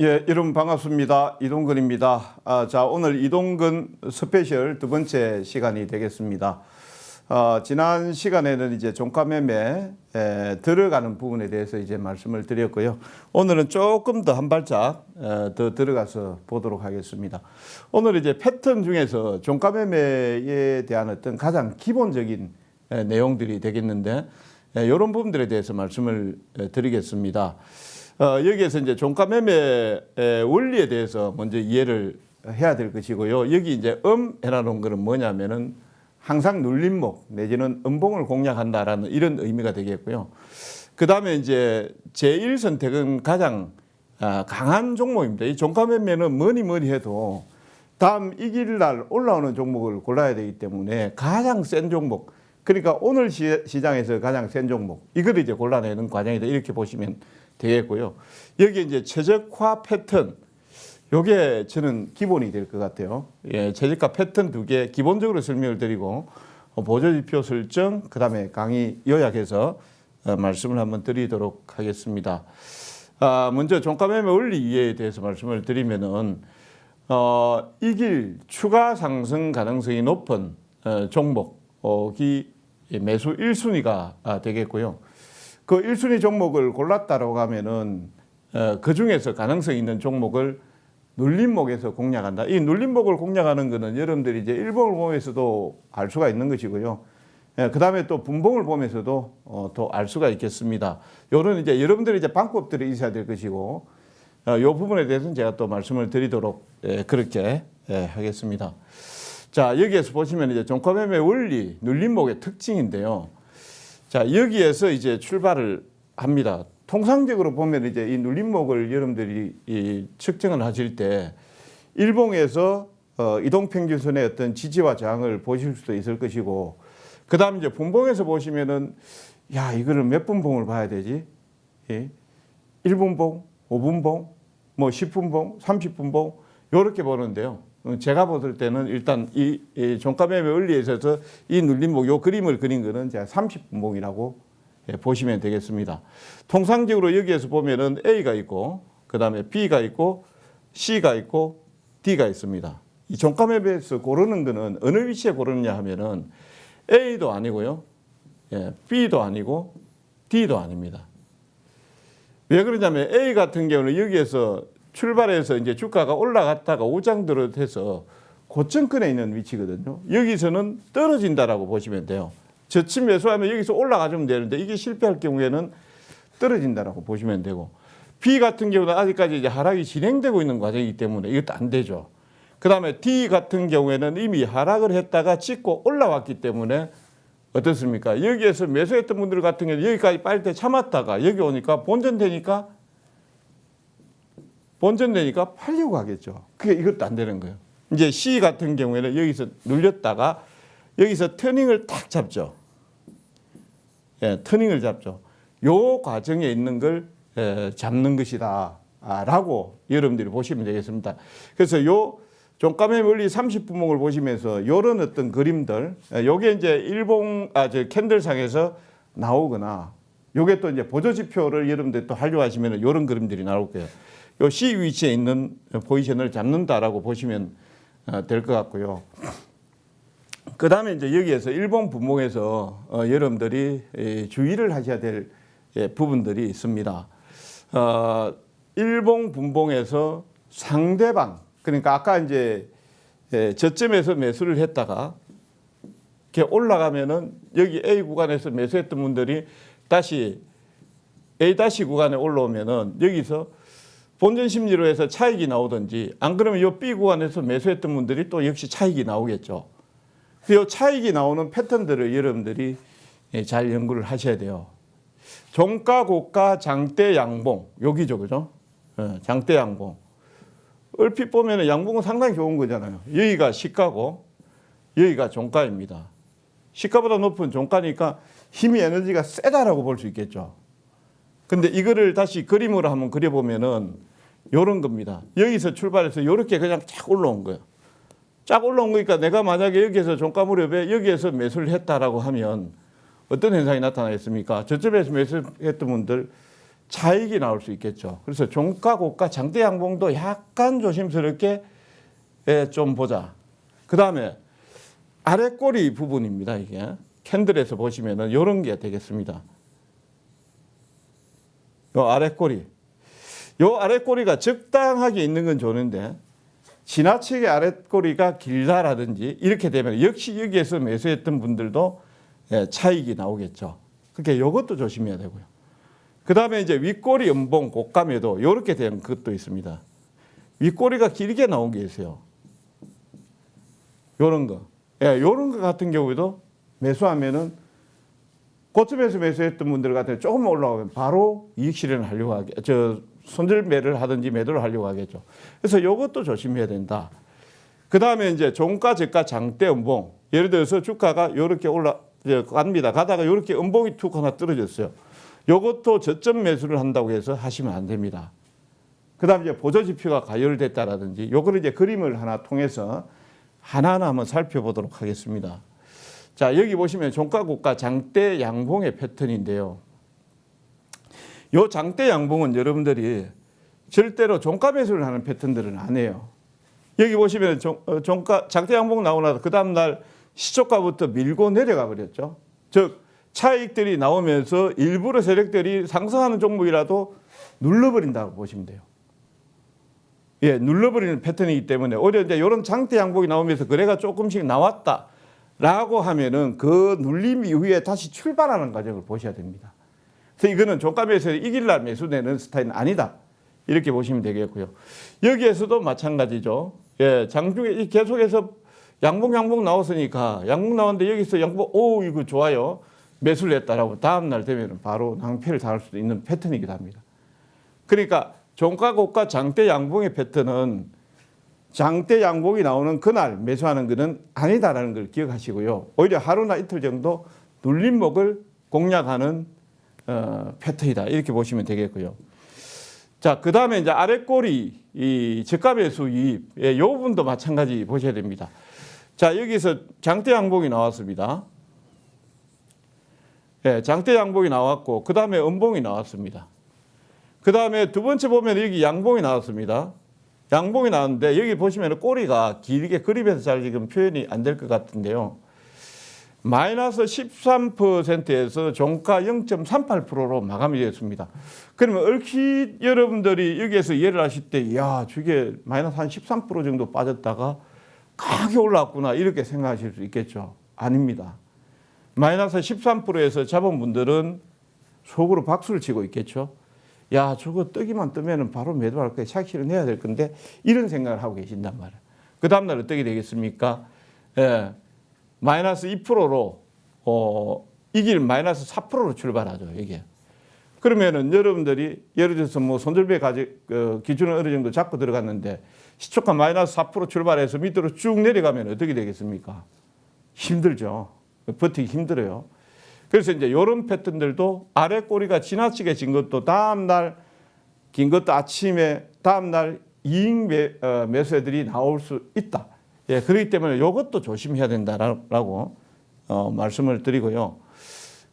예, 여러분 반갑습니다. 이동근입니다. 자, 오늘 이동근 스페셜 두 번째 시간이 되겠습니다. 지난 시간에는 이제 종가 매매 들어가는 부분에 대해서 이제 말씀을 드렸고요. 오늘은 조금 더 한 발짝 더 들어가서 보도록 하겠습니다. 오늘 이제 패턴 중에서 종가 매매에 대한 어떤 가장 기본적인 내용들이 되겠는데 이런 부분들에 대해서 말씀을 드리겠습니다. 여기에서 이제 종가 매매 원리에 대해서 먼저 이해를 해야 될 것이고요. 여기 이제 해놔놓은 거는 뭐냐면은 항상 눌림목 내지는 음봉을 공략한다라는 이런 의미가 되겠고요. 그 다음에 이제 제1 선택은 가장 강한 종목입니다. 이 종가 매매는 뭐니 해도 다음 이길 날 올라오는 종목을 골라야 되기 때문에 가장 센 종목, 그러니까 오늘 시장에서 가장 센 종목, 이걸 이제 골라내는 과정이다, 이렇게 보시면 되겠고요. 여기 이제 최적화 패턴, 요게 저는 기본이 될 것 같아요. 예, 최저가 패턴 두 개 기본적으로 설명을 드리고 보조지표 설정, 그 다음에 강의 요약해서 말씀을 한번 드리도록 하겠습니다. 먼저 종가 매매 원리 이해에 대해서 말씀을 드리면은 이길 추가 상승 가능성이 높은 종목이 매수 1순위가 되겠고요. 그 1순위 종목을 골랐다라고 하면은 그 중에서 가능성 있는 종목을 눌림목에서 공략한다. 이 눌림목을 공략하는 것은 여러분들이 이제 일봉을 보면서도 알 수가 있는 것이고요. 그 다음에 또 분봉을 보면서도 또 알 수가 있겠습니다. 요런 이제 여러분들이 이제 방법들이 있어야 될 것이고, 요 부분에 대해서는 제가 또 말씀을 드리도록 그렇게 하겠습니다. 자, 여기에서 보시면 이제 종가 매매 원리 눌림목의 특징인데요. 자, 여기에서 이제 출발을 합니다. 통상적으로 보면 이제 이 눌림목을 여러분들이 측정을 하실 때 일봉에서 이동평균선의 어떤 지지와 저항을 보실 수도 있을 것이고, 그 다음 이제 분봉에서 보시면은 야, 이거를 몇 분봉을 봐야 되지? 예? 1분봉, 5분봉, 뭐 10분봉, 30분봉 요렇게 보는데요. 제가 봤을 때는 일단 이 종가 매매 원리에 있어서 이 눌림목 요 그림을 그린 거는 제가 30분봉이라고 보시면 되겠습니다. 통상적으로 여기에서 보면은 A가 있고, 그 다음에 B가 있고, C가 있고, D가 있습니다. 이 종가 매매에서 고르는 거는 어느 위치에 고르느냐 하면은 A도 아니고요, B도 아니고, D도 아닙니다. 왜 그러냐면 A 같은 경우는 여기에서 출발해서 이제 주가가 올라갔다가 우장들어 해서 고점권에 있는 위치거든요. 여기서는 떨어진다라고 보시면 돼요. 저점 매수하면 여기서 올라가주면 되는데 이게 실패할 경우에는 떨어진다라고 보시면 되고, B 같은 경우는 아직까지 이제 하락이 진행되고 있는 과정이기 때문에 이것도 안 되죠. 그 다음에 D 같은 경우에는 이미 하락을 했다가 찍고 올라왔기 때문에 어떻습니까? 여기에서 매수했던 분들 같은 경우는 여기까지 빨대 참았다가 여기 오니까 본전되니까 팔려고 하겠죠. 그게 이것도 안 되는 거예요. 이제 C 같은 경우에는 여기서 눌렸다가 여기서 터닝을 탁 잡죠. 예, 터닝을 잡죠. 요 과정에 있는 걸 잡는 것이다 라고 여러분들이 보시면 되겠습니다. 그래서 요 종가 매매 원리 30분목을 보시면서 요런 어떤 그림들, 요게 이제 캔들상에서 나오거나, 요게 또 이제 보조지표를 여러분들 또 하려고 하시면 요런 그림들이 나올 거예요. 요 C 위치에 있는 포지션을 잡는다라고 보시면 될 것 같고요. 그 다음에 이제 여기에서 일봉 분봉에서 여러분들이 주의를 하셔야 될 부분들이 있습니다. 일봉 분봉에서 상대방, 그러니까 아까 이제 저점에서 매수를 했다가 이렇게 올라가면은 여기 A 구간에서 매수했던 분들이 다시 A 구간에 올라오면은 여기서 본전 심리로 해서 차익이 나오든지, 안 그러면 이 B 구간에서 매수했던 분들이 또 역시 차익이 나오겠죠. 이 차익이 나오는 패턴들을 여러분들이 잘 연구를 하셔야 돼요. 종가, 고가, 장대, 양봉, 여기죠, 그죠? 장대, 양봉. 얼핏 보면 양봉은 상당히 좋은 거잖아요. 여기가 시가고 여기가 종가입니다. 시가보다 높은 종가니까 힘이, 에너지가 세다라고 볼 수 있겠죠. 근데 이거를 다시 그림으로 한번 그려보면은 요런 겁니다. 여기서 출발해서 요렇게 그냥 쫙 올라온 거예요. 쫙 올라온 거니까 내가 만약에 여기에서 종가 무렵에 여기에서 매수를 했다라고 하면 어떤 현상이 나타나겠습니까? 저점에서 매수했던 분들 차익이 나올 수 있겠죠. 그래서 종가, 고가, 장대 양봉도 약간 조심스럽게 좀 보자. 그 다음에 아래 꼬리 부분입니다. 이게 캔들에서 보시면은 이런 게 되겠습니다. 요 아래 꼬리. 요 아래 꼬리가 적당하게 있는 건 좋은데 지나치게 아래 꼬리가 길다라든지 이렇게 되면 역시 여기에서 매수했던 분들도 차익이 나오겠죠. 그러니까 이것도 조심해야 되고요. 그 다음에 이제 윗꼬리 연봉 고가매도 이렇게 된 것도 있습니다. 윗꼬리가 길게 나온 게 있어요. 요런 거. 요런 거 같은 경우에도 매수하면은 고점에서 매수했던 분들 같은 경우 조금 올라오면 바로 이익 실현을 하려고 손절매를 하든지 매도를 하려고 하겠죠. 그래서 이것도 조심해야 된다. 그 다음에 이제 종가, 저가, 장대, 음봉. 예를 들어서 주가가 이렇게 갑니다. 가다가 이렇게 음봉이 툭 하나 떨어졌어요. 이것도 저점 매수를 한다고 해서 하시면 안 됩니다. 그 다음에 이제 보조지표가 가열됐다라든지 요거를 이제 그림을 하나 통해서 하나하나 한번 살펴보도록 하겠습니다. 자, 여기 보시면 종가, 고가, 장대, 양봉의 패턴인데요. 요 장대 양봉은 여러분들이 절대로 종가 매수를 하는 패턴들은 안 해요. 여기 보시면 장대 양봉 나오고 나서 그 다음날 시초가부터 밀고 내려가 버렸죠. 즉 차익들이 나오면서 일부러 세력들이 상승하는 종목이라도 눌러버린다고 보시면 돼요. 예, 눌러버리는 패턴이기 때문에 오히려 이제 이런 장대 양봉이 나오면서 거래가 조금씩 나왔다라고 하면은 그 눌림 이후에 다시 출발하는 과정을 보셔야 됩니다. 그래서 이거는 종가 매수에 이길 날 매수되는 스타일은 아니다. 이렇게 보시면 되겠고요. 여기에서도 마찬가지죠. 예, 장중에 계속해서 양봉 나왔으니까 양봉 나왔는데 여기서 양봉 이거 좋아요. 매수를 했다라고 다음날 되면 바로 낭패를 당할 수도 있는 패턴이기도 합니다. 그러니까 종가, 고가, 장대 양봉의 패턴은 장대 양봉이 나오는 그날 매수하는 것은 아니다라는 걸 기억하시고요. 오히려 하루나 이틀 정도 눌림목을 공략하는 패턴이다. 이렇게 보시면 되겠고요. 자, 그 다음에 이제 아래 꼬리, 이 저가 매수 이입, 이 부분도 마찬가지 보셔야 됩니다. 자, 여기서 장대 양봉이 나왔습니다. 예, 장대 양봉이 나왔고, 그 다음에 음봉이 나왔습니다. 그 다음에 두 번째 보면 여기 양봉이 나왔습니다. 양봉이 나왔는데 여기 보시면 꼬리가 길게 그립에서 잘 지금 표현이 안 될 것 같은데요. 마이너스 13%에서 종가 0.38%로 마감이 되었습니다. 그러면 얼핏 여러분들이 여기에서 이해를 하실 때, 야, 저게 마이너스 한 13% 정도 빠졌다가 강하게 올라왔구나 이렇게 생각하실 수 있겠죠. 아닙니다. 마이너스 13%에서 잡은 분들은 속으로 박수를 치고 있겠죠. 야, 저거 뜨기만 뜨면 바로 매도할 거야. 샷실은 해야 될 건데 이런 생각을 하고 계신단 말이에요. 그 다음날 어떻게 되겠습니까? 예, 마이너스 2%로 이길 마이너스 4%로 출발하죠. 이게. 그러면은 여러분들이 예를 들어서 뭐 손절배 기준을 어느 정도 잡고 들어갔는데 시초가 마이너스 4% 출발해서 밑으로 쭉 내려가면 어떻게 되겠습니까? 힘들죠. 버티기 힘들어요. 그래서 이제 이런 패턴들도 아래 꼬리가 지나치게 진 것도 다음날 긴 것도 아침에 다음날 이익 매수애들이 나올 수 있다. 예, 그렇기 때문에 이것도 조심해야 된다라고 말씀을 드리고요.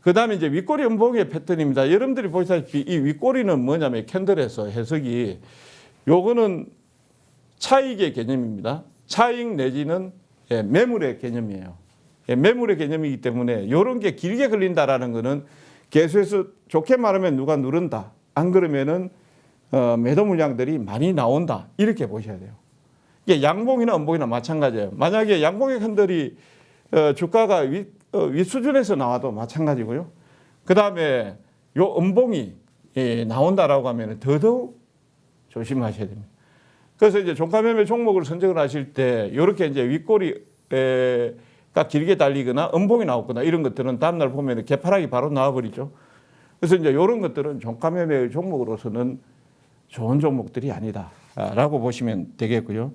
그 다음에 이제 윗꼬리 음봉의 패턴입니다. 여러분들이 보시다시피 이 윗꼬리는 뭐냐면 캔들에서 해석이 요거는 차익의 개념입니다. 차익 내지는 매물의 개념이에요. 매물의 개념이기 때문에 이런 게 길게 걸린다라는 거는 계속해서 좋게 말하면 누가 누른다. 안 그러면은 매도 물량들이 많이 나온다. 이렇게 보셔야 돼요. 이게 양봉이나 음봉이나 마찬가지예요. 만약에 양봉의 캔들이 주가가 윗수준에서 나와도 마찬가지고요. 그 다음에 요 음봉이 나온다라고 하면 더더욱 조심하셔야 됩니다. 그래서 이제 종가 매매 종목을 선정을 하실 때 이렇게 이제 윗꼬리가 길게 달리거나 음봉이 나왔거나 이런 것들은 다음날 보면 개파락이 바로 나와버리죠. 그래서 이제 이런 것들은 종가 매매 종목으로서는 좋은 종목들이 아니다라고 보시면 되겠고요.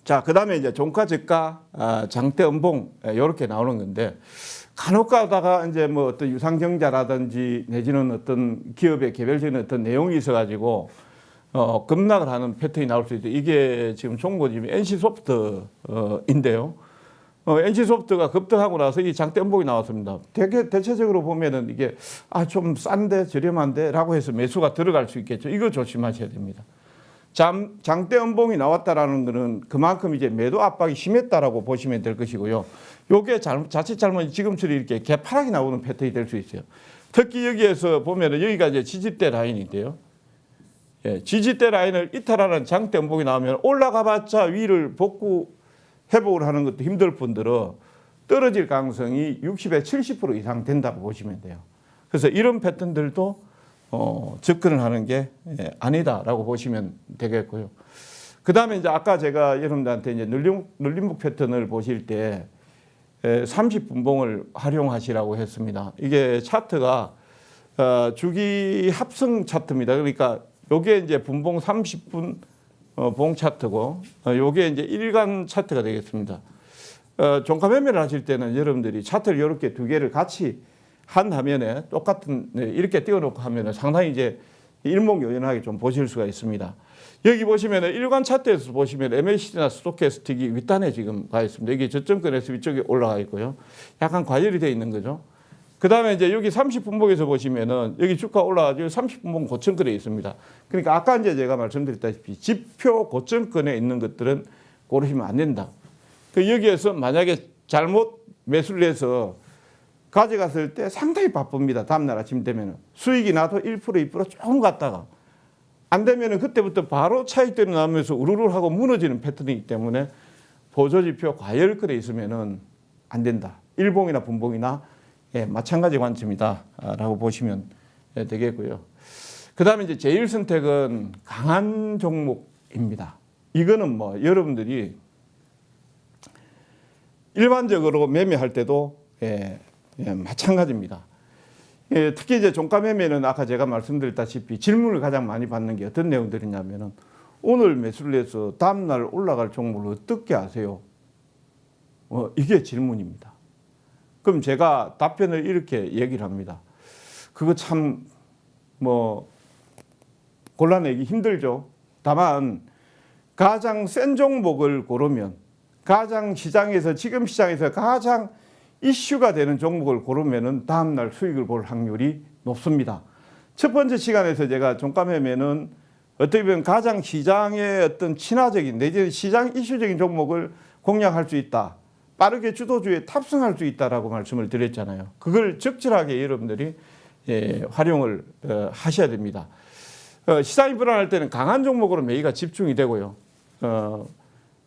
자, 그 다음에 이제 종가, 저가, 장대, 음봉, 이렇게 나오는 건데, 간혹 가다가 이제 뭐 어떤 유상증자라든지 내지는 어떤 기업의 개별적인 어떤 내용이 있어가지고, 급락을 하는 패턴이 나올 수 있죠. 이게 지금 종목이 NC소프트인데요. NC소프트가 급등하고 나서 이 장대 음봉이 나왔습니다. 대체적으로 보면은 이게 좀 싼데 저렴한데라고 해서 매수가 들어갈 수 있겠죠. 이거 조심하셔야 됩니다. 장대 음봉이 나왔다라는 것은 그만큼 이제 매도 압박이 심했다라고 보시면 될 것이고요. 요게 자칫 잘못 지금처럼 이렇게 개파락이 나오는 패턴이 될 수 있어요. 특히 여기에서 보면은 여기가 이제 지지대 라인인데요. 예, 지지대 라인을 이탈하는 장대 음봉이 나오면 올라가봤자 위를 회복을 하는 것도 힘들 뿐더러 떨어질 가능성이 60에 70% 이상 된다고 보시면 돼요. 그래서 이런 패턴들도 접근을 하는 게 아니다라고 보시면 되겠고요. 그 다음에 이제 아까 제가 여러분들한테 이제 눌림목 패턴을 보실 때 30분봉을 활용하시라고 했습니다. 이게 차트가 주기 합성 차트입니다. 그러니까 요게 이제 분봉 30분 봉 차트고 요게 이제 일간 차트가 되겠습니다. 종가 매매를 하실 때는 여러분들이 차트를 이렇게 두 개를 같이 한 화면에 똑같은 이렇게 띄워놓고 하면은 상당히 이제 일목요연하게 좀 보실 수가 있습니다. 여기 보시면은 일간 차트에서 보시면 MACD나 스토캐스틱이 윗단에 지금 가 있습니다. 이게 저점권에서 위쪽에 올라가 있고요. 약간 과열이 되어 있는 거죠. 그 다음에 이제 여기 30분봉에서 보시면은 여기 주가 올라가지고 30분봉 고점권에 있습니다. 그러니까 아까 이제 제가 말씀드렸다시피 지표 고점권에 있는 것들은 고르시면 안 된다. 그 여기에서 만약에 잘못 매수를 해서 가져갔을 때 상당히 바쁩니다. 다음날 아침 되면은 수익이 나도 1% 2% 조금 갔다가 안 되면은 그때부터 바로 차익들이 나면서 우르르 하고 무너지는 패턴이기 때문에 보조지표 과열권에 있으면은 안 된다. 일봉이나 분봉이나 마찬가지 관점이다라고 보시면 되겠고요. 그 다음에 이제 제일 선택은 강한 종목입니다. 이거는 뭐 여러분들이 일반적으로 매매할 때도 마찬가지입니다. 특히 이제 종가 매매는 아까 제가 말씀드렸다시피 질문을 가장 많이 받는 게 어떤 내용들이냐면은 오늘 매수를 해서 다음날 올라갈 종목을 어떻게 아세요? 이게 질문입니다. 그럼 제가 답변을 이렇게 얘기를 합니다. 그거 참 골라내기 힘들죠. 다만 가장 센 종목을 고르면 가장 지금 시장에서 가장 이슈가 되는 종목을 고르면은 다음날 수익을 볼 확률이 높습니다. 첫 번째 시간에서 제가 종가 매매는 어떻게 보면 가장 시장의 어떤 친화적인 내지는 시장 이슈적인 종목을 공략할 수 있다. 빠르게 주도주에 탑승할 수 있다라고 말씀을 드렸잖아요. 그걸 적절하게 여러분들이 활용을 하셔야 됩니다. 시장이 불안할 때는 강한 종목으로 매기가 집중이 되고요.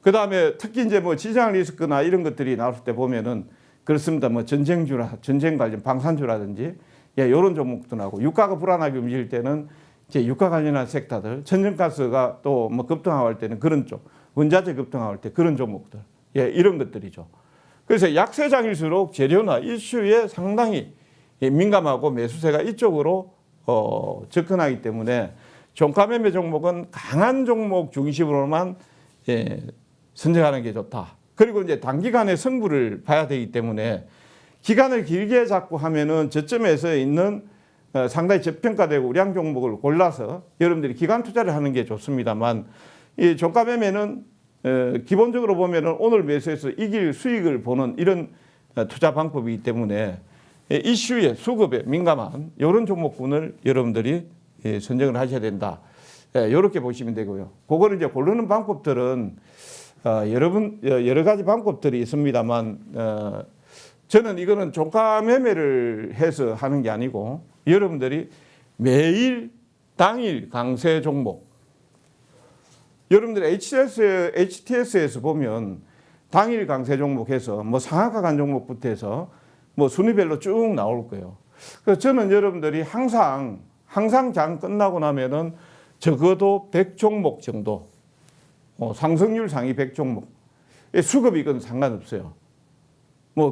그 다음에 특히 이제 지정 리스크나 이런 것들이 나올 때 보면은 그렇습니다. 전쟁 관련 방산주라든지 이런 종목도 나오고 유가가 불안하게 움직일 때는 이제 유가 관련한 섹터들, 천연가스가 또 급등하고 할 때는 그런 쪽, 원자재 급등하고 할 때 그런 종목들, 이런 것들이죠. 그래서 약세장일수록 재료나 이슈에 상당히 민감하고 매수세가 이쪽으로 접근하기 때문에 종가 매매 종목은 강한 종목 중심으로만 선정하는 게 좋다. 그리고 이제 단기간의 승부를 봐야 되기 때문에 기간을 길게 잡고 하면은 저점에서 있는 상당히 저평가되고 우량 종목을 골라서 여러분들이 기간 투자를 하는 게 좋습니다만 이 종가 매매는 기본적으로 보면은 오늘 매수해서 이길 수익을 보는 이런 투자 방법이기 때문에 이슈에 수급에 민감한 이런 종목군을 여러분들이 선정을 하셔야 된다. 이렇게 보시면 되고요. 그거를 이제 고르는 방법들은 여러 가지 방법들이 있습니다만 저는 이거는 종가 매매를 해서 하는 게 아니고 여러분들이 매일 당일 강세 종목 여러분들 HTS에서 보면 당일 강세 종목해서 상한가 간 종목부터 해서 순위별로 쭉 나올 거예요. 그래서 저는 여러분들이 항상 장 끝나고 나면은 적어도 100종목 정도 상승률 상위 100종목. 수급이 이건 상관없어요.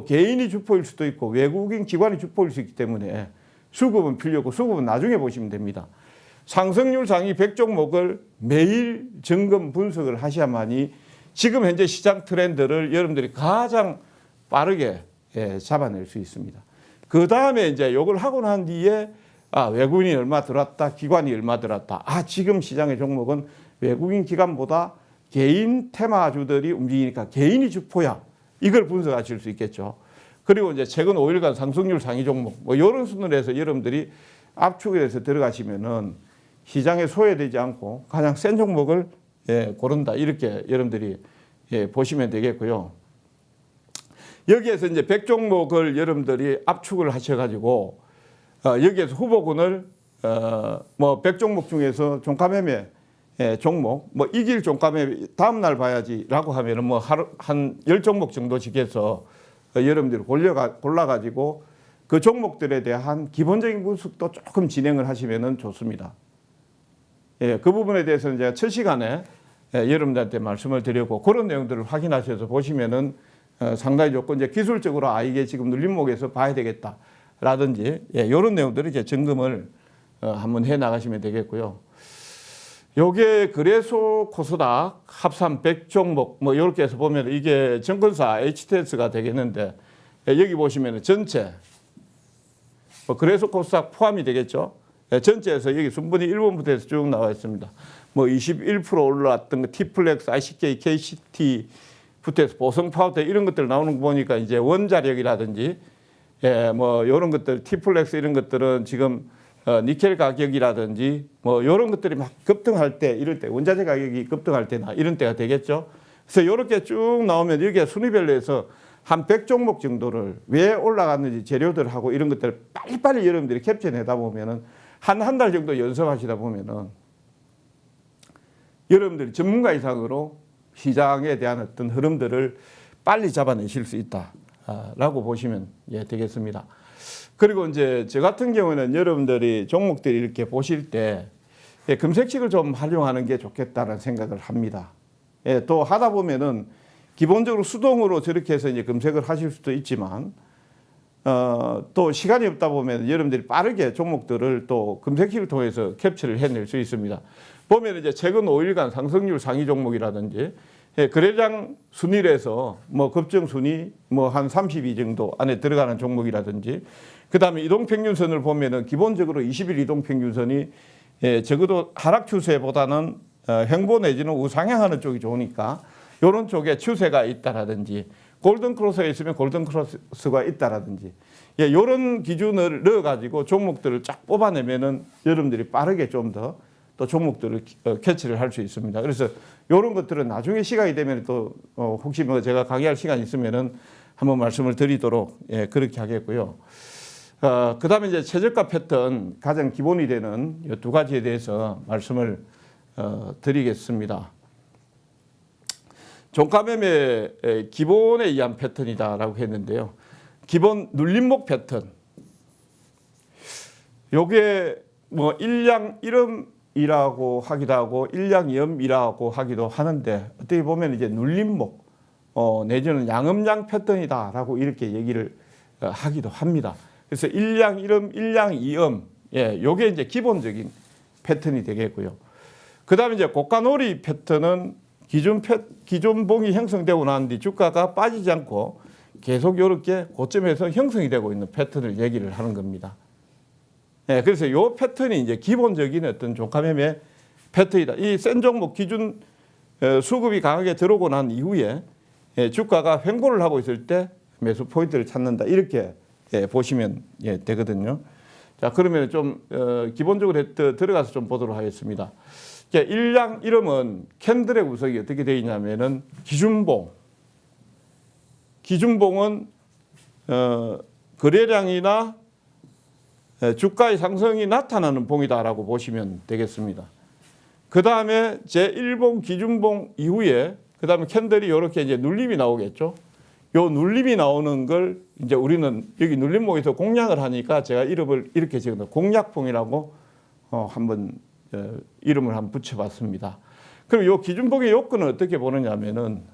개인이 주포일 수도 있고 외국인 기관이 주포일 수 있기 때문에 수급은 필요고 수급은 나중에 보시면 됩니다. 상승률 상위 100종목을 매일 점검 분석을 하셔야만이 지금 현재 시장 트렌드를 여러분들이 가장 빠르게 잡아낼 수 있습니다. 그 다음에 이제 이걸 하고 난 뒤에 외국인이 얼마 들어왔다, 기관이 얼마 들어왔다. 지금 시장의 종목은 외국인 기관보다 개인 테마주들이 움직이니까 개인이 주포야. 이걸 분석하실 수 있겠죠. 그리고 이제 최근 5일간 상승률 상위 종목 뭐 이런 순으로 해서 여러분들이 압축에 대해서 들어가시면은 시장에 소외되지 않고 가장 센 종목을 고른다 이렇게 여러분들이 보시면 되겠고요. 여기에서 이제 100종목을 여러분들이 압축을 하셔가지고 여기에서 후보군을 뭐 100종목 중에서 종가매매 종목 뭐 이길 종가매매 다음 날 봐야지라고 하면은 뭐 하루 한 10종목 정도씩 해서 여러분들이 골라가지고 그 종목들에 대한 기본적인 분석도 조금 진행을 하시면은 좋습니다. 그 부분에 대해서는 제가 첫 시간에 여러분들한테 말씀을 드렸고 그런 내용들을 확인하셔서 보시면은 상당히 좋고 이제 기술적으로 이게 지금 눌림목에서 봐야 되겠다라든지 이런 내용들을 이제 점검을 한번 해 나가시면 되겠고요. 요게 거래소 코스닥 합산 100종목 뭐 이렇게 해서 보면 이게 증권사 HTS가 되겠는데 여기 보시면 전체 뭐 거래소 코스닥 포함이 되겠죠. 전체에서 여기 순번이 1번부터 해서 쭉 나와 있습니다. 뭐 21% 올라왔던 거 T플렉스, ICK, KCT부터 해서 보성 파워텍 이런 것들 나오는 거 보니까 이제 원자력이라든지 뭐 이런 것들 T플렉스 이런 것들은 지금 니켈 가격이라든지 뭐 이런 것들이 막 급등할 때 이럴 때 원자재 가격이 급등할 때나 이런 때가 되겠죠. 그래서 이렇게 쭉 나오면 여기에 순위별로 해서 한 100종목 정도를 왜 올라갔는지 재료들하고 이런 것들을 빨리빨리 여러분들이 캡처내다 보면은 한 달 정도 연습하시다 보면은 여러분들이 전문가 이상으로 시장에 대한 어떤 흐름들을 빨리 잡아내실 수 있다라고 보시면 되겠습니다. 그리고 이제 저 같은 경우는 여러분들이 종목들이 이렇게 보실 때 검색식을 좀 활용하는 게 좋겠다는 생각을 합니다. 또 하다 보면은 기본적으로 수동으로 저렇게 해서 이제 검색을 하실 수도 있지만 또 시간이 없다 보면 여러분들이 빠르게 종목들을 또 검색식을 통해서 캡처를 해낼 수 있습니다. 보면 이제 최근 5일간 상승률 상위 종목이라든지 거래량 순위에서 뭐 급등 순위 뭐 한 32 정도 안에 들어가는 종목이라든지 그다음에 이동평균선을 보면은 기본적으로 20일 이동평균선이 적어도 하락 추세보다는 횡보 내지는 우상향하는 쪽이 좋으니까 이런 쪽에 추세가 있다라든지 골든크로스가 있으면 골든크로스가 있다라든지 이런 기준을 넣어가지고 종목들을 쫙 뽑아내면은 여러분들이 빠르게 좀 더 또 종목들을 캐치를 할 수 있습니다. 그래서 이런 것들은 나중에 시간이 되면 또 혹시 뭐 제가 강의할 시간이 있으면은 한번 말씀을 드리도록 그렇게 하겠고요. 그다음에 이제 최저가 패턴 가장 기본이 되는 이 두 가지에 대해서 말씀을 드리겠습니다. 종가매매 기본에 의한 패턴이다라고 했는데요. 기본 눌림목 패턴. 요게 뭐 일양이름이라고 하기도 하고 일양이음이라고 하기도 하는데 어떻게 보면 이제 눌림목 내지는 양음양 패턴이다라고 이렇게 얘기를 하기도 합니다. 그래서 일양이름, 일양이음 요게 이제 기본적인 패턴이 되겠고요. 그다음에 이제 고가놀이 패턴은 기존봉이 형성되고 난 뒤 주가가 빠지지 않고 계속 이렇게 고점에서 형성이 되고 있는 패턴을 얘기를 하는 겁니다. 그래서 이 패턴이 이제 기본적인 어떤 종가매매 패턴이다. 이 센 종목 기준 수급이 강하게 들어오고 난 이후에 주가가 횡보를 하고 있을 때 매수 포인트를 찾는다. 이렇게 보시면 되거든요. 자, 그러면 좀 기본적으로 들어가서 좀 보도록 하겠습니다. 일양 이름은 캔들의 구성이 어떻게 되어 있냐면은 기준봉은 거래량이나 주가의 상승이 나타나는 봉이다라고 보시면 되겠습니다. 그 다음에 제1봉 기준봉 이후에 그 다음에 캔들이 이렇게 이제 눌림이 나오겠죠. 요 눌림이 나오는 걸 이제 우리는 여기 눌림봉에서 공략을 하니까 제가 이름을 이렇게 적어서 공략봉이라고 한번 이름을 한번 붙여봤습니다. 그럼 요 기준봉의 요건은 어떻게 보느냐면은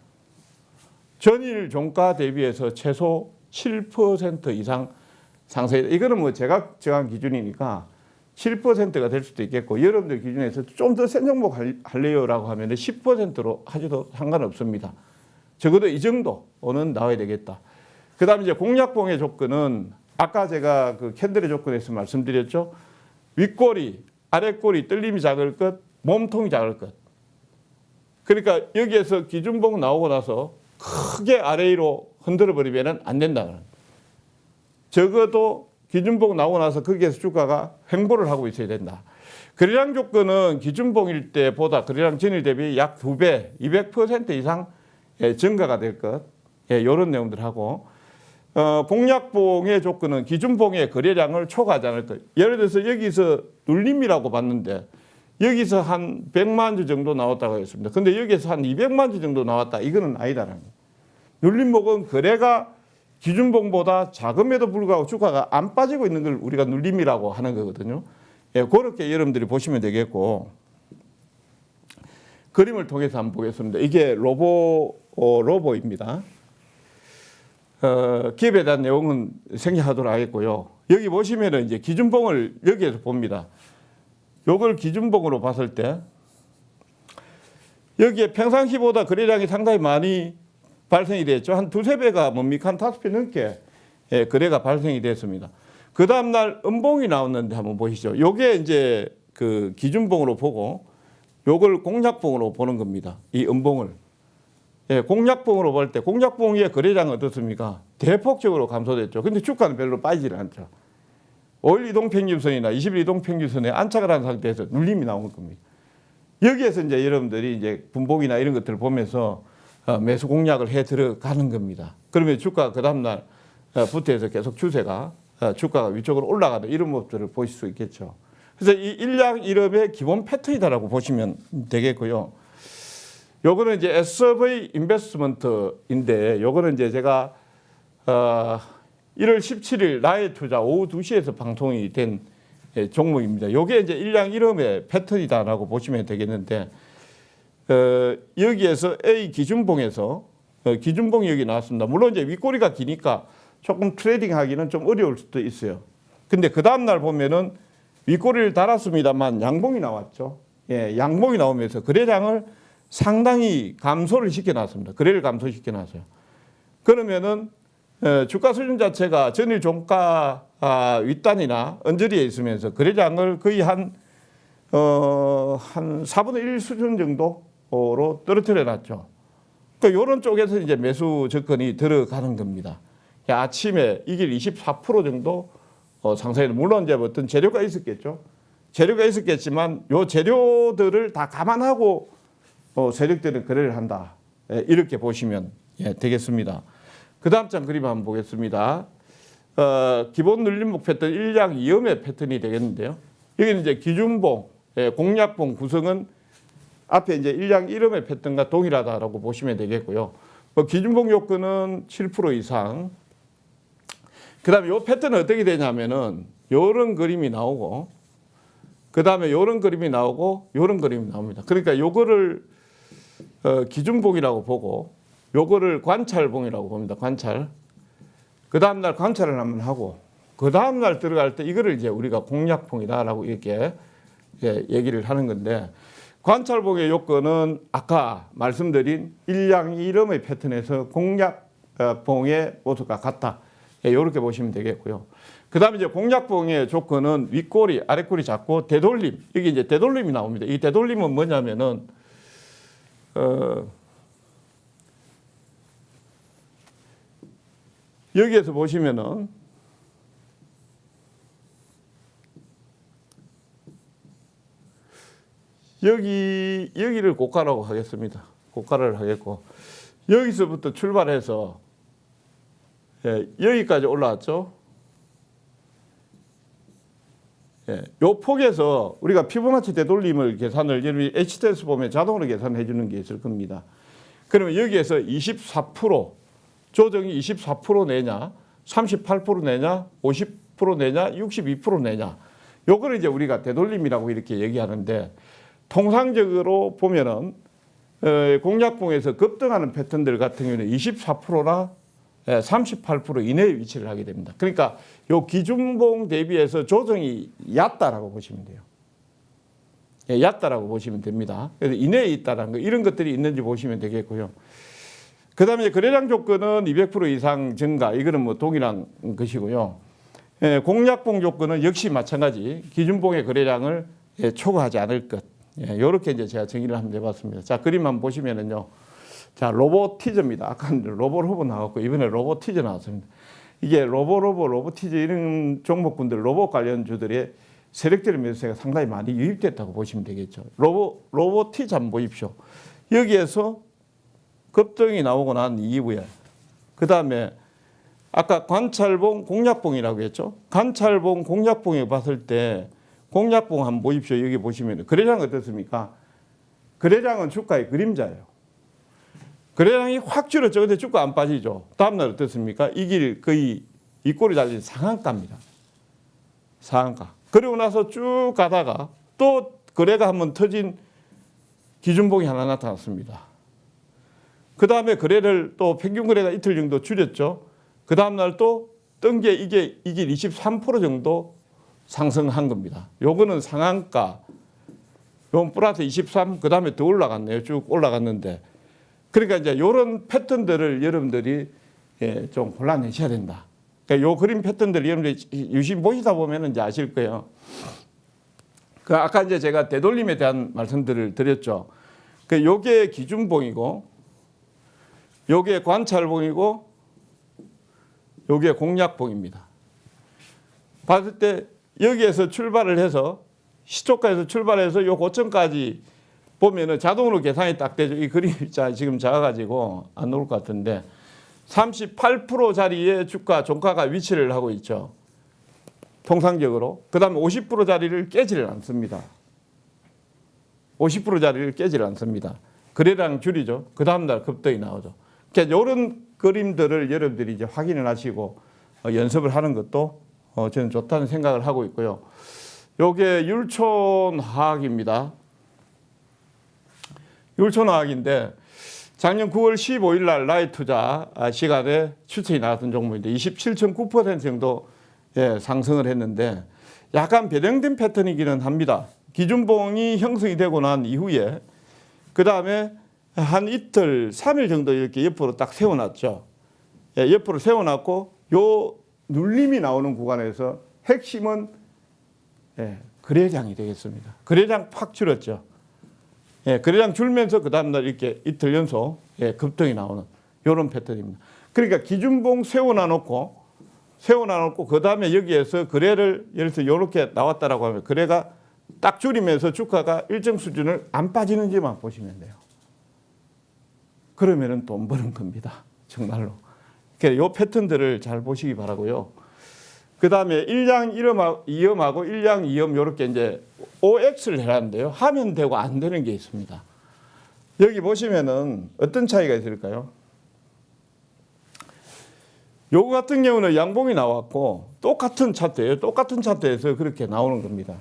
전일 종가 대비해서 최소 7% 이상 상승. 이거는 뭐 제가 정한 기준이니까 7%가 될 수도 있겠고 여러분들 기준에서 좀 더 센 종목 할래요라고 하면은 10%로 하셔도 상관없습니다. 적어도 이 정도는 나와야 되겠다. 그다음에 이제 공략봉의 조건은 아까 제가 그 캔들의 조건에서 말씀드렸죠. 윗꼬리, 아랫꼬리 뜰림이 작을 것, 몸통이 작을 것. 그러니까 여기에서 기준봉 나오고 나서 크게 아래 위로 흔들어 버리면 안 된다. 적어도 기준봉 나오고 나서 거기에서 주가가 횡보를 하고 있어야 된다. 거래량 조건은 기준봉일 때보다 거래량 전일 대비 약 2배, 200% 이상 증가가 될 것. 이런 내용들 하고, 공약봉의 조건은 기준봉의 거래량을 초과하지 않을 것. 예를 들어서 여기서 눌림이라고 봤는데 여기서 한 100만 주 정도 나왔다고 했습니다. 근데 여기서 한 200만 주 정도 나왔다. 이거는 아니다라는 거예요. 눌림목은 거래가 기준봉보다 작음에도 불구하고 주가가 안 빠지고 있는 걸 우리가 눌림이라고 하는 거거든요. 그렇게 여러분들이 보시면 되겠고, 그림을 통해서 한번 보겠습니다. 이게 로보입니다. 기업에 대한 내용은 생략하도록 하겠고요. 여기 보시면은 이제 기준봉을 여기에서 봅니다. 요걸 기준봉으로 봤을 때 여기에 평상시보다 거래량이 상당히 많이 발생이 됐죠. 한 2~3배가 뭡니까? 한 5배 넘게 거래가 발생이 됐습니다. 그 다음날 음봉이 나왔는데 한번 보시죠. 요게 이제 그 기준봉으로 보고 요걸 공약봉으로 보는 겁니다. 이 음봉을. 공약봉으로 볼 때 공약봉의 거래량은 어떻습니까? 대폭적으로 감소됐죠. 근데 주가는 별로 빠지질 않죠. 5일 이동평균선이나 20일 이동평균선에 안착을 한 상태에서 눌림이 나온 겁니다. 여기에서 이제 여러분들이 이제 분봉이나 이런 것들을 보면서 매수 공략을 해 들어가는 겁니다. 그러면 주가가 그 다음날 부터해서 계속 추세가 주가가 위쪽으로 올라가는 이런 모습들을 보실 수 있겠죠. 그래서 이 일량일업의 기본 패턴이다라고 보시면 되겠고요. 요거는 이제 SV 인베스트먼트인데 요거는 이제 제가 1월 17일 나의 투자 오후 2시에서 방송이 된 종목입니다. 요게 이제 일량일업의 패턴이다라고 보시면 되겠는데 여기에서 A 기준봉에서 기준봉이 여기 나왔습니다. 물론 이제 윗꼬리가 기니까 조금 트레이딩 하기는 좀 어려울 수도 있어요. 근데 그 다음날 보면은 윗꼬리를 달았습니다만 양봉이 나왔죠. 양봉이 나오면서 거래량을 상당히 감소를 시켜놨습니다. 거래를 감소시켜놨어요. 그러면은 주가 수준 자체가 전일 종가 윗단이나 언저리에 있으면서 거래량을 거의 한 4분의 1 수준 정도로 떨어뜨려 놨죠. 그러니까 이런 쪽에서 이제 매수 접근이 들어가는 겁니다. 아침에 이길 24% 정도 상승에는 물론 이제 어떤 재료가 있었겠죠. 재료가 있었겠지만 요 재료들을 다 감안하고 세력들은 거래를 한다. 이렇게 보시면 되겠습니다. 그 다음 장 그림 한번 보겠습니다. 기본 눌림목 패턴 일량 이음의 패턴이 되겠는데요. 여기는 이제 기준봉, 공약봉 구성은 앞에 이제 일량 이음의 패턴과 동일하다라고 보시면 되겠고요. 기준봉 요건은 7% 이상. 그 다음에 요 패턴은 어떻게 되냐면은 요런 그림이 나오고, 그 다음에 요런 그림이 나오고, 요런 그림이 나옵니다. 그러니까 요거를 기준봉이라고 보고, 요거를 관찰봉이라고 봅니다. 관찰. 그 다음날 관찰을 한번 하고, 그 다음날 들어갈 때 이거를 이제 우리가 공략봉이다라고 이렇게 얘기를 하는 건데, 관찰봉의 요건은 아까 말씀드린 일량이름의 패턴에서 공략봉의 모습과 같다. 이렇게 보시면 되겠고요. 그 다음에 이제 공략봉의 조건은 윗꼬리, 아랫꼬리 잡고 되돌림. 여기 이제 되돌림이 나옵니다. 이 되돌림은 뭐냐면은, 여기에서 보시면은, 여기를 고가라고 하겠습니다. 고가를 하겠고, 여기서부터 출발해서 여기까지 올라왔죠. 요 폭에서 우리가 피보나치 되돌림을 계산을 여러분이 HTS 보면 자동으로 계산해 주는 게 있을 겁니다. 그러면 여기에서 24% 조정이 24% 내냐, 38% 내냐, 50% 내냐, 62% 내냐. 요거를 이제 우리가 되돌림이라고 이렇게 얘기하는데, 통상적으로 보면은 공략봉에서 급등하는 패턴들 같은 경우는 24%나 38% 이내에 위치를 하게 됩니다. 그러니까 요 기준봉 대비해서 조정이 얕다라고 보시면 돼요. 얕다라고 보시면 됩니다. 그래서 이내에 있다라는 거, 이런 것들이 있는지 보시면 되겠고요. 그 다음에 거래량 조건은 200% 이상 증가, 이거는 뭐 동일한 것이고요. 공략봉 조건은 역시 마찬가지, 기준봉의 거래량을 초과하지 않을 것. 이렇게 이제 제가 정의를 한번 해봤습니다. 자, 그림 한번 보시면은요. 자, 로보티즈입니다. 아까 로보 나왔고 이번에 로보티즈 나왔습니다. 이게 로보티즈 이런 종목군들 로봇 관련주들의 세력들의 매수세가 상당히 많이 유입됐다고 보시면 되겠죠. 로보티즈 한번 보십시오. 여기에서 급등이 나오고 난 이후에 그 다음에 아까 관찰봉, 공략봉이라고 했죠. 관찰봉, 공략봉에 봤을 때 공략봉 한번 보십시오. 여기 보시면 거래량 어떻습니까? 거래량은 주가의 그림자예요. 거래량이 확 줄었죠. 근데 주가 안 빠지죠. 다음날 어떻습니까? 이 길 거의 윗골이 달린 상한가입니다. 상한가. 그리고 나서 쭉 가다가 또 거래가 한번 터진 기준봉이 하나 나타났습니다. 그 다음에 거래를 또 평균 거래가 이틀 정도 줄였죠. 그 다음날 또 뜬 게 이게 23% 정도 상승한 겁니다. 요거는 상한가. 요건 플러스 23, 그 다음에 더 올라갔네요. 쭉 올라갔는데. 그러니까 이제 요런 패턴들을 여러분들이 좀 골라내셔야 된다. 그러니까 요 그림 패턴들 여러분들이 유심히 보시다 보면 이제 아실 거예요. 그 아까 이제 제가 되돌림에 대한 말씀들을 드렸죠. 그 요게 기준봉이고, 요게 관찰봉이고, 요게 공략봉입니다. 봤을 때 여기에서 출발을 해서 시초가에서 출발해서 요 고점까지 보면은 자동으로 계산이 딱 되죠. 이 그림이 지금 작아가지고 안 나올 것 같은데 38% 자리에 주가 종가가 위치를 하고 있죠. 통상적으로. 그 다음에 50% 자리를 깨지를 않습니다. 50% 자리를 깨지를 않습니다. 거래량 줄이죠. 그 다음날 급등이 나오죠. 그러니까 이런 그림들을 여러분들이 이제 확인을 하시고 연습을 하는 것도 저는 좋다는 생각을 하고 있고요. 요게 율촌화학입니다. 율촌화학인데 작년 9월 15일 날 라이투자 시간에 추천이 나왔던 종목인데 27.9% 정도 상승을 했는데 약간 배당된 패턴이기는 합니다. 기준봉이 형성이 되고 난 이후에 그 다음에 한 이틀, 3일 정도 이렇게 옆으로 딱 세워놨죠. 옆으로 세워놨고 요 눌림이 나오는 구간에서 핵심은 거래량이 되겠습니다. 거래량 팍 줄었죠. 거래량 줄면서 그 다음날 이렇게 이틀 연속 급등이 나오는 이런 패턴입니다. 그러니까 기준봉 세워놔놓고 그 다음에 여기에서 거래를 예를 들어서 이렇게 나왔다라고 하면 거래가 딱 줄이면서 주가가 일정 수준을 안 빠지는지만 보시면 돼요. 그러면은 돈 버는 겁니다. 정말로. 그러니까 이 패턴들을 잘 보시기 바라고요. 그 다음에 일량 이음하고 일량 이음 이렇게 이제 OX를 해놨는데요. 하면 되고 안 되는 게 있습니다. 여기 보시면은 어떤 차이가 있을까요? 요거 같은 경우는 양봉이 나왔고 똑같은 차트예요. 똑같은 차트에서 그렇게 나오는 겁니다.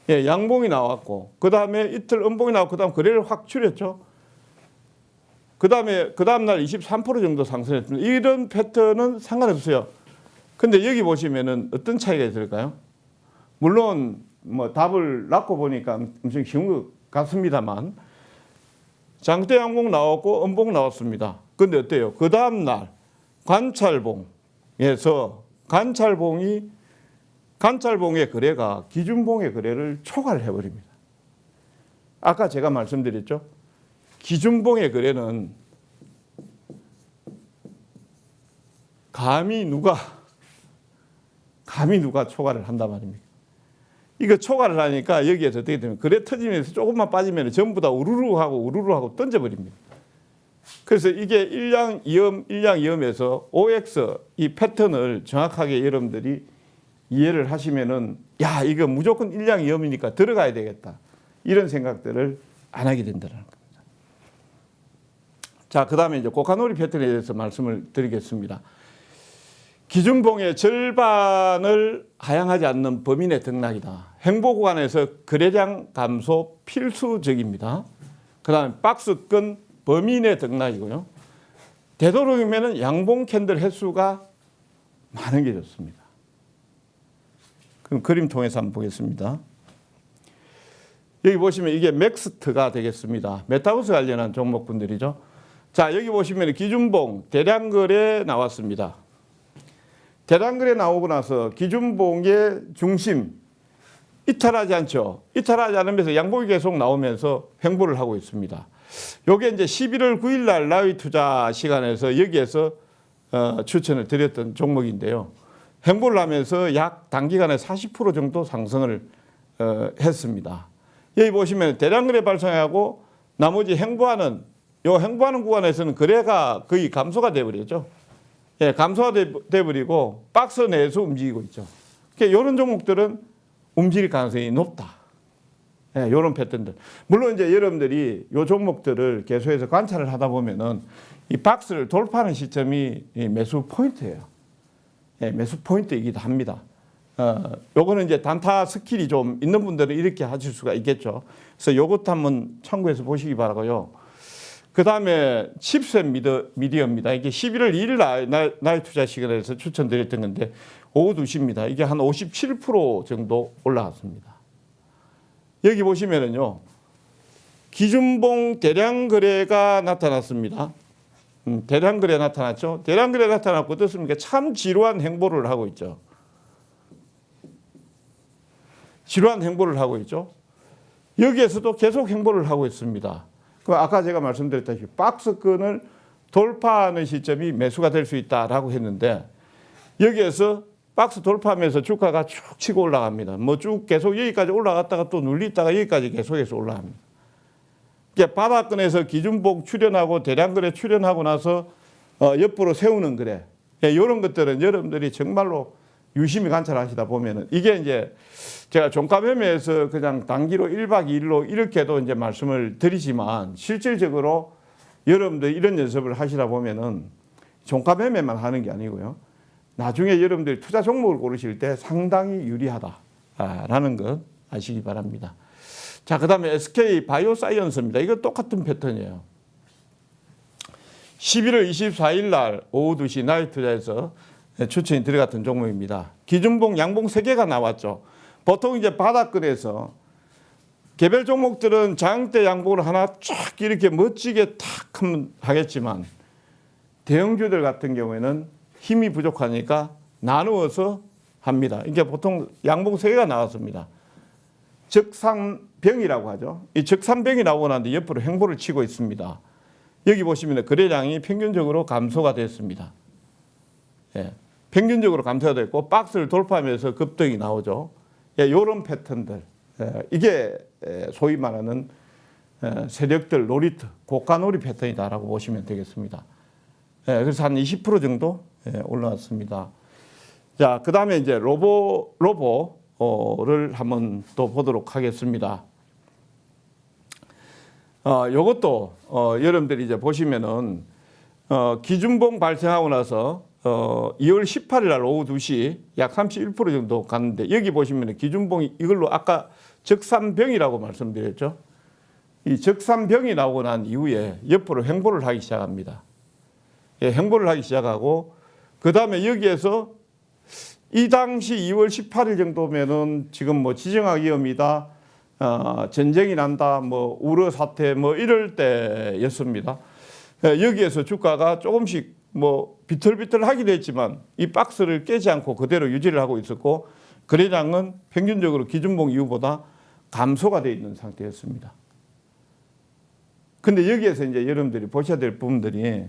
양봉이 나왔고 그 다음에 이틀 음봉이 나왔고 그 다음 거래를 확 줄였죠. 그 다음 날 23% 정도 상승했습니다. 이런 패턴은 상관없어요. 근데 여기 보시면은 어떤 차이가 있을까요? 물론 뭐 답을 낳고 보니까 엄청 쉬운 것 같습니다만 장대 양봉 나왔고 음봉 나왔습니다. 근데 어때요? 그 다음 날 관찰봉에서 관찰봉의 거래가 기준봉의 거래를 초과를 해버립니다. 아까 제가 말씀드렸죠. 기준봉의 거래는 감히 누가 초과를 한단 말입니까? 이거 초과를 하니까 여기에서 어떻게 되면 거래 터지면서 조금만 빠지면 전부 다 우르르 하고 던져버립니다. 그래서 이게 일량 이음에서 OX 이 패턴을 정확하게 여러분들이 이해를 하시면은 야 이거 무조건 일량 이음이니까 들어가야 되겠다 이런 생각들을 안 하게 된다는 겁니다. 자, 그 다음에 이제 고가놀이 패턴에 대해서 말씀을 드리겠습니다. 기준봉의 절반을 하향하지 않는 범인의 등락이다. 횡보 구간에서 거래량 감소 필수적입니다. 그 다음에 박스권 범인의 등락이고요. 되도록이면 양봉 캔들 횟수가 많은 게 좋습니다. 그럼 그림 통해서 한번 보겠습니다. 여기 보시면 이게 맥스트가 되겠습니다. 메타버스 관련한 종목분들이죠. 자, 여기 보시면 기준봉 대량거래 나왔습니다. 대량거래 나오고 나서 기준봉의 중심 이탈하지 않죠. 이탈하지 않으면서 양봉이 계속 나오면서 횡보를 하고 있습니다. 요게 이제 11월 9일 날 라위 투자 시간에서 여기에서 추천을 드렸던 종목인데요. 행보를 하면서 약 단기간에 40% 정도 상승을 했습니다. 여기 보시면 대량거래 발생하고 나머지 행보하는 구간에서는 거래가 거의 감소가 돼버리죠. 예, 감소가 돼버리고 박스 내에서 움직이고 있죠. 그러니까 이런 종목들은 움직일 가능성이 높다. 예, 이런 패턴들. 물론 이제 여러분들이 이 종목들을 계속해서 관찰을 하다 보면은 이 박스를 돌파하는 시점이 이 매수 포인트예요. 예, 매수 포인트이기도 합니다. 요거는 이제 단타 스킬이 좀 있는 분들은 이렇게 하실 수가 있겠죠. 그래서 요것도 한번 참고해서 보시기 바라고요. 그 다음에 칩셋 미디어입니다. 이게 11월 2일 나이 투자 시간에서 추천드렸던 건데 오후 2시입니다. 이게 한 57% 정도 올라갔습니다. 여기 보시면은요, 기준봉 대량 거래가 나타났습니다. 대량 거래 나타났죠. 대량 거래 나타났고 어떻습니까? 참 지루한 행보를 하고 있죠. 지루한 행보를 하고 있죠. 여기에서도 계속 행보를 하고 있습니다. 그 아까 제가 말씀드렸다시피 박스권을 돌파하는 시점이 매수가 될 수 있다라고 했는데 여기에서 박스 돌파하면서 주가가 쭉 치고 올라갑니다. 뭐 쭉 계속 여기까지 올라갔다가 또 눌리다가 여기까지 계속해서 올라갑니다. 그러니까 바닥권에서 기준봉 출현하고 대량거래 출현하고 나서 옆으로 세우는 거래. 이런 것들은 여러분들이 정말로 유심히 관찰하시다 보면은 이게 이제 제가 종가 매매에서 그냥 단기로 1박 2일로 이렇게도 이제 말씀을 드리지만 실질적으로 여러분들 이런 연습을 하시다 보면은 종가 매매만 하는 게 아니고요. 나중에 여러분들이 투자 종목을 고르실 때 상당히 유리하다라는 것 아시기 바랍니다. 자, 그 다음에 SK 바이오사이언스입니다. 이거 똑같은 패턴이에요. 11월 24일 날 오후 2시 나이 투자에서 추천이 들어갔던 종목입니다. 기준봉, 양봉 3개가 나왔죠. 보통 이제 바닥권에서 개별 종목들은 장대 양봉을 하나 쫙 이렇게 멋지게 탁 하겠지만 대형주들 같은 경우에는 힘이 부족하니까 나누어서 합니다. 이게 보통 양봉 3개가 나왔습니다. 적산병이라고 하죠. 이 적산병이 나오고 나는데 옆으로 행보를 치고 있습니다. 여기 보시면 거래량이 평균적으로 감소가 됐습니다. 예, 평균적으로 감소가 됐고 박스를 돌파하면서 급등이 나오죠. 예, 이런 패턴들. 이게 소위 말하는 세력들 놀이터, 고가놀이 패턴이다라고 보시면 되겠습니다. 그래서 한 20% 정도 올라왔습니다. 자, 그 다음에 이제 로보를 한번 또 보도록 하겠습니다. 요것도 여러분들이 이제 보시면은 기준봉 발생하고 나서 2월 18일 날 오후 2시 약 31% 정도 갔는데 여기 보시면 기준봉이 이걸로 아까 적산병이라고 말씀드렸죠. 이 적산병이 나오고 난 이후에 옆으로 행보를 하기 시작합니다. 예, 행보를 하기 시작하고 그 다음에 여기에서 이 당시 2월 18일 정도면은 지금 뭐 지정학 위험이다, 전쟁이 난다, 뭐 우려 사태 뭐 이럴 때였습니다. 예, 여기에서 주가가 조금씩 뭐 비틀비틀하기도 했지만 이 박스를 깨지 않고 그대로 유지를 하고 있었고 거래량은 평균적으로 기준봉 이후보다 감소가 되어 있는 상태였습니다. 근데 여기에서 이제 여러분들이 보셔야 될 부분들이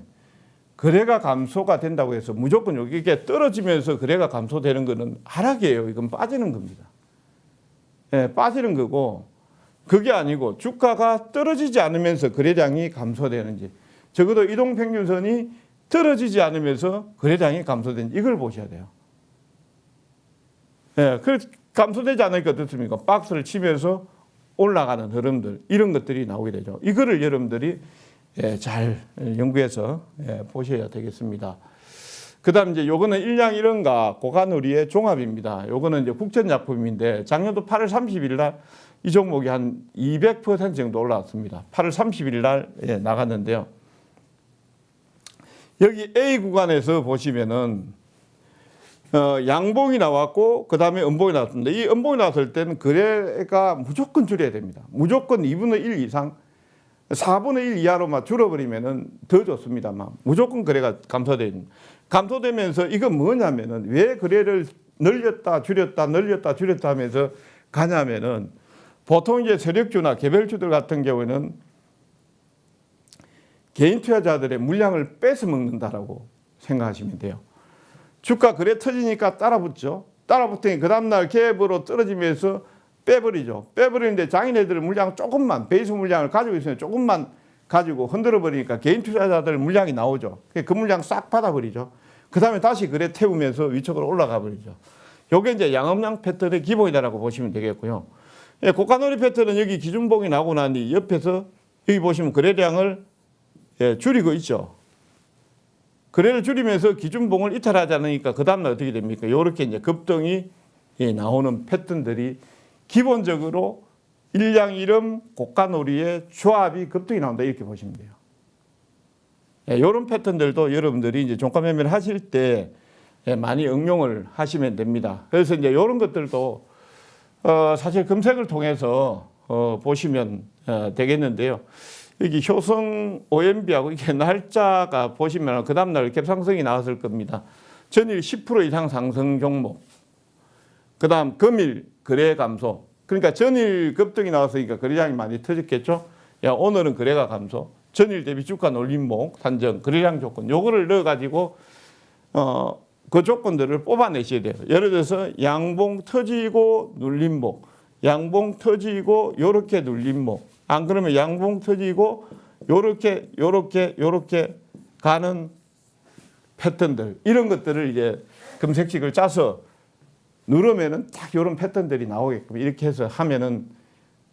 거래가 감소가 된다고 해서 무조건 여기에 떨어지면서 거래가 감소되는 것은 하락이에요. 이건 빠지는 겁니다. 예, 빠지는 거고 그게 아니고 주가가 떨어지지 않으면서 거래량이 감소되는지 적어도 이동평균선이 떨어지지 않으면서 거래량이 감소되는지 이걸 보셔야 돼요. 예, 그래서 감소되지 않으니까 어떻습니까? 박스를 치면서 올라가는 흐름들 이런 것들이 나오게 되죠. 이거를 여러분들이 잘 연구해서 보셔야 되겠습니다. 그 다음 이제 요거는 일량 일원가 고가놀이의 종합입니다. 요거는 이제 국전약품인데 작년도 8월 30일 날 이 종목이 한 200% 정도 올라왔습니다. 8월 30일 날 나갔는데요. 여기 A 구간에서 보시면은 양봉이 나왔고 그 다음에 음봉이 나왔습니다. 이 음봉이 나왔을 때는 거래가 무조건 줄여야 됩니다. 무조건 2분의 1 이상 4분의 1 이하로만 줄어버리면은 더 좋습니다만 무조건 거래가 감소되면서 이건 뭐냐면은 왜 거래를 늘렸다 줄였다 하면서 가냐면은 보통 이제 세력주나 개별주들 같은 경우에는 개인 투자자들의 물량을 뺏어 먹는다라고 생각하시면 돼요. 주가 그래 터지니까 따라붙죠. 따라붙으니 그 다음날 갭으로 떨어지면서 빼버리죠. 빼버리는데 장인애들 물량 조금만, 베이스 물량을 가지고 있으면 조금만 가지고 흔들어 버리니까 개인 투자자들 물량이 나오죠. 그 물량 싹 받아버리죠. 그 다음에 다시 그래 태우면서 위쪽으로 올라가 버리죠. 요게 이제 양업량 패턴의 기본이다라고 보시면 되겠고요. 예, 고가놀이 패턴은 여기 기준봉이 나오고 나니 옆에서 여기 보시면 거래량을 줄이고 있죠. 거래를 줄이면서 기준봉을 이탈하지 않으니까 그 다음날 어떻게 됩니까? 이렇게 이제 급등이 나오는 패턴들이 기본적으로 일양이름 고가놀이의 조합이 급등이 나온다 이렇게 보시면 돼요. 이런 패턴들도 여러분들이 이제 종가 매매를 하실 때 많이 응용을 하시면 됩니다. 그래서 이제 이런 것들도 사실 검색을 통해서 보시면 되겠는데요. 여기 효성 OMB하고 이게 날짜가 보시면 그 다음날 갭상승이 나왔을 겁니다. 전일 10% 이상 상승 종목, 그 다음 금일 거래 감소. 그러니까 전일 급등이 나왔으니까 거래량이 많이 터졌겠죠. 야, 오늘은 거래가 감소. 전일 대비 주가 놀림목 산정 거래량 조건 요거를 넣어가지고 그 조건들을 뽑아내셔야 돼요. 예를 들어서 양봉 터지고 눌림목, 양봉 터지고 요렇게 눌림목. 안 그러면 양봉 터지고 요렇게 가는 패턴들 이런 것들을 이제 검색식을 짜서 누르면은 딱 요런 패턴들이 나오게끔 이렇게 해서 하면은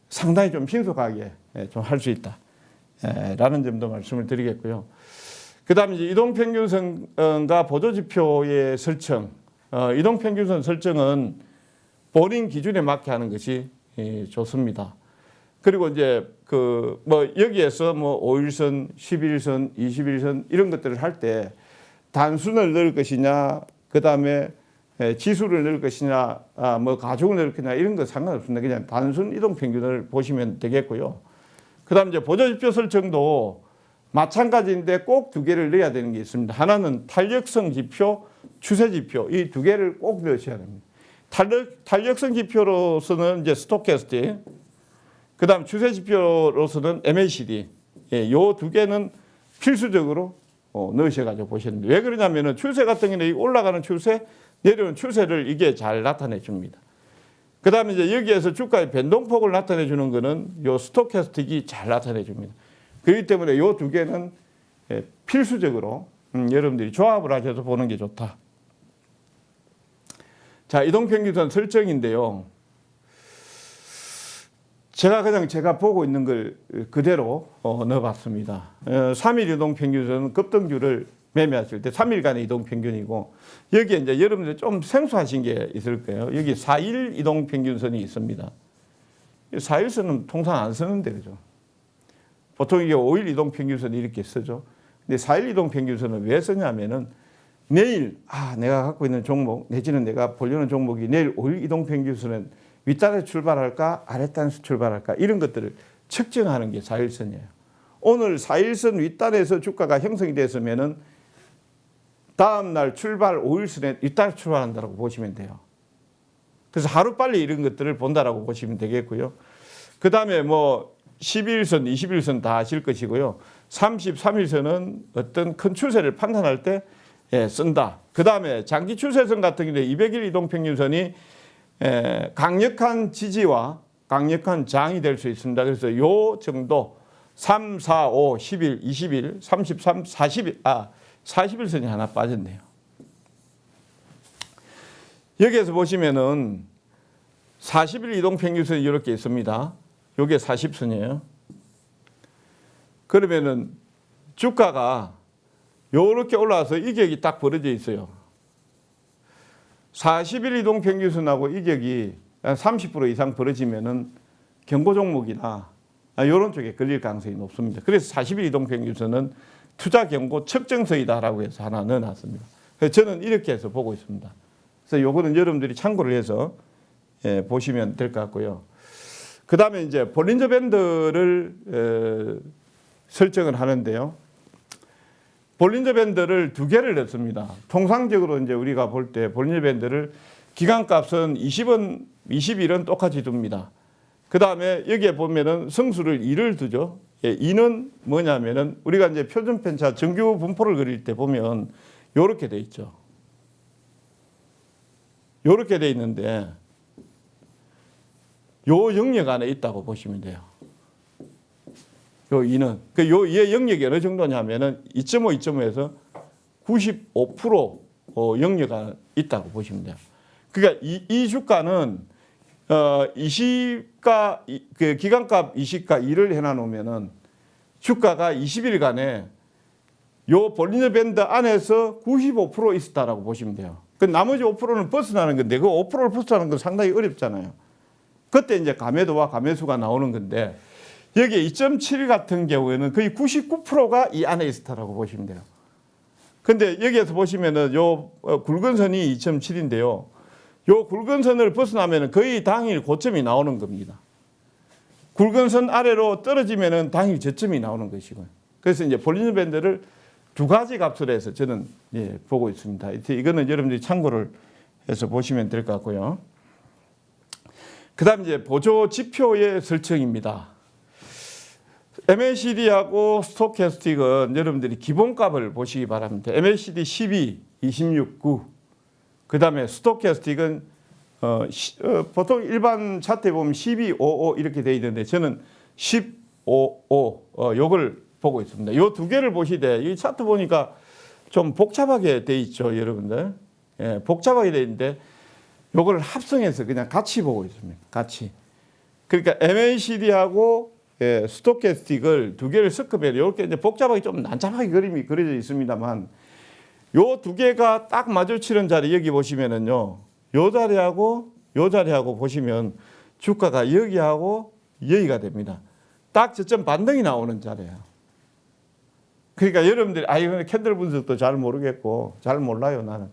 상당히 좀 신속하게 좀 할 수 있다. 라는 점도 말씀을 드리겠고요. 그 다음에 이제 이동평균선과 보조지표의 설정. 이동평균선 설정은 본인 기준에 맞게 하는 것이 좋습니다. 그리고 이제 여기에서 5일선, 11선, 21선 이런 것들을 할 때 단순을 넣을 것이냐, 그 다음에 지수를 넣을 것이냐, 가중을 넣을 것이냐 이런 거 상관없습니다. 그냥 단순 이동평균을 보시면 되겠고요. 그 다음에 이제 보조지표 설정도 마찬가지인데 꼭 두 개를 넣어야 되는 게 있습니다. 하나는 탄력성 지표, 추세 지표 이 두 개를 꼭 넣으셔야 됩니다. 탄력성 지표로서는 이제 스톡캐스틱, 그 다음 추세 지표로서는 MACD, 요 두 개는 필수적으로 넣으셔가지고 보시는데 왜 그러냐면은 추세 같은 경우는 올라가는 추세, 내려오는 추세를 이게 잘 나타내 줍니다. 그 다음에 이제 여기에서 주가의 변동폭을 나타내 주는 거는 요 스톡캐스틱이 잘 나타내 줍니다. 그렇기 때문에 요 두 개는 필수적으로 여러분들이 조합을 하셔서 보는 게 좋다. 자, 이동평균선 설정인데요. 제가 보고 있는 걸 그대로 넣어봤습니다. 3일 이동평균선은 급등주를 매매하실 때 3일간의 이동평균이고 여기에 이제 여러분들 좀 생소하신 게 있을 거예요. 여기 4일 이동평균선이 있습니다. 4일선은 통상 안 쓰는데 그죠? 보통 이게 5일 이동평균선이 이렇게 쓰죠. 근데 4일 이동평균선은 왜 쓰냐면은 내일 내가 갖고 있는 종목 내지는 내가 보려는 종목이 내일 5일 이동평균선은 윗단에서 출발할까 아랫단에서 출발할까 이런 것들을 측정하는 게 4일선이에요. 오늘 4일선 윗단에서 주가가 형성이 됐으면은 다음날 출발 5일선에 윗단에서 출발한다고 보시면 돼요. 그래서 하루빨리 이런 것들을 본다라고 보시면 되겠고요. 그 다음에 11일선, 21일선 다 아실 것이고요. 33일선은 어떤 큰 추세를 판단할 때 쓴다. 그 다음에 장기 추세선 같은 경우에 200일 이동평균선이 강력한 지지와 강력한 저항이 될 수 있습니다. 그래서 요 정도 3, 4, 5, 10일, 20일, 33, 40일, 40일선이 하나 빠졌네요. 여기에서 보시면은 40일 이동평균선이 이렇게 있습니다. 요게 40선이에요. 그러면은 주가가 요렇게 올라와서 이격이 딱 벌어져 있어요. 40일 이동평균선하고 이격이 30% 이상 벌어지면은 경고 종목이나 이런 쪽에 걸릴 가능성이 높습니다. 그래서 40일 이동평균선은 투자 경고 측정서이다라고 해서 하나 넣어놨습니다. 그래서 저는 이렇게 해서 보고 있습니다. 그래서 요거는 여러분들이 참고를 해서 보시면 될 것 같고요. 그 다음에 이제 볼린저 밴드를 설정을 하는데요. 볼린저 밴드를 두 개를 넣습니다. 통상적으로 이제 우리가 볼 때 볼린저 밴드를 기간값은 20일은 똑같이 둡니다. 그 다음에 여기에 보면은 성수를 2를 두죠. 예, 이는 뭐냐면은 우리가 이제 표준 편차 정규 분포를 그릴 때 보면 요렇게 돼 있죠. 요렇게 돼 있는데 요 영역 안에 있다고 보시면 돼요. 요 이는 얘 영역이 어느 정도냐면은 2.5, 2.5에서 95% 영역 안에 있다고 보시면 돼요. 그러니까 이 주가는 그 기간값 20과 2를 해놔 놓으면은 주가가 20일간에 요 볼리너 밴드 안에서 95% 있었다라고 보시면 돼요. 그 나머지 5%는 벗어나는 건데 그 5%를 벗어나는 건 상당히 어렵잖아요. 그때 이제 감해도와 감해수가 나오는 건데 여기 2.7 같은 경우에는 거의 99%가 이 안에 있었다라고 보시면 돼요. 근데 여기에서 보시면은 요 굵은 선이 2.7인데요. 요 굵은 선을 벗어나면 거의 당일 고점이 나오는 겁니다. 굵은 선 아래로 떨어지면 당일 저점이 나오는 것이고요. 그래서 이제 볼리너 밴드를 두 가지 값으로 해서 저는 보고 있습니다. 이거는 여러분들이 참고를 해서 보시면 될 것 같고요. 그 다음 이제 보조 지표의 설정입니다. MACD하고 스토캐스틱은 여러분들이 기본값을 보시기 바랍니다. MACD 12, 26, 9. 그 다음에 스토캐스틱은 보통 일반 차트에 보면 12, 55 이렇게 되어 있는데 저는 15, 5 요걸 보고 있습니다. 요 두 개를 보시되 이 차트 보니까 좀 복잡하게 돼 있죠, 여러분들. 예, 복잡하게 돼 있는데 요걸 합성해서 그냥 같이 보고 있습니다. 같이. 그러니까 MACD하고 스토캐스틱을 두 개를 섞으면 이렇게 이제 복잡하게 좀 난잡하게 그림이 그려져 있습니다만 요 두 개가 딱 마주치는 자리 여기 보시면은요. 요 자리하고 보시면 주가가 여기하고 여기가 됩니다. 딱 저점 반등이 나오는 자리예요. 그러니까 여러분들이 이거는 캔들 분석도 잘 모르겠고 잘 몰라요 나는.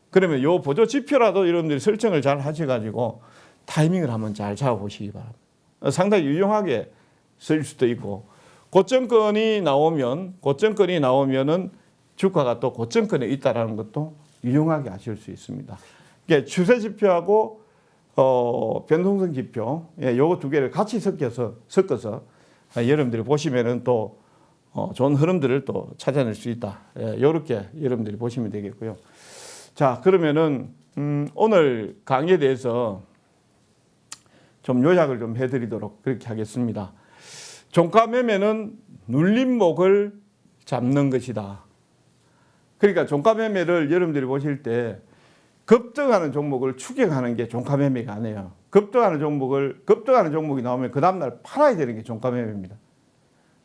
그러면 요 보조 지표라도 여러분들이 설정을 잘 하셔가지고 타이밍을 한번 잘 잡아보시기 바랍니다. 상당히 유용하게 쓸 수도 있고 고점권이 나오면은 주가가 또 고점권에 있다라는 것도 유용하게 아실 수 있습니다. 그러니까 추세 지표하고 변동성 지표 요거 두 개를 같이 섞어서 여러분들이 보시면은 또 좋은 흐름들을 또 찾아낼 수 있다. 이렇게 여러분들이 보시면 되겠고요. 자, 그러면은 오늘 강의에 대해서 좀 요약을 좀 해드리도록 그렇게 하겠습니다. 종가 매매는 눌림목을 잡는 것이다. 그러니까 종가 매매를 여러분들이 보실 때 급등하는 종목을 추격하는 게 종가 매매가 아니에요. 급등하는 종목이 나오면 그 다음날 팔아야 되는 게 종가 매매입니다.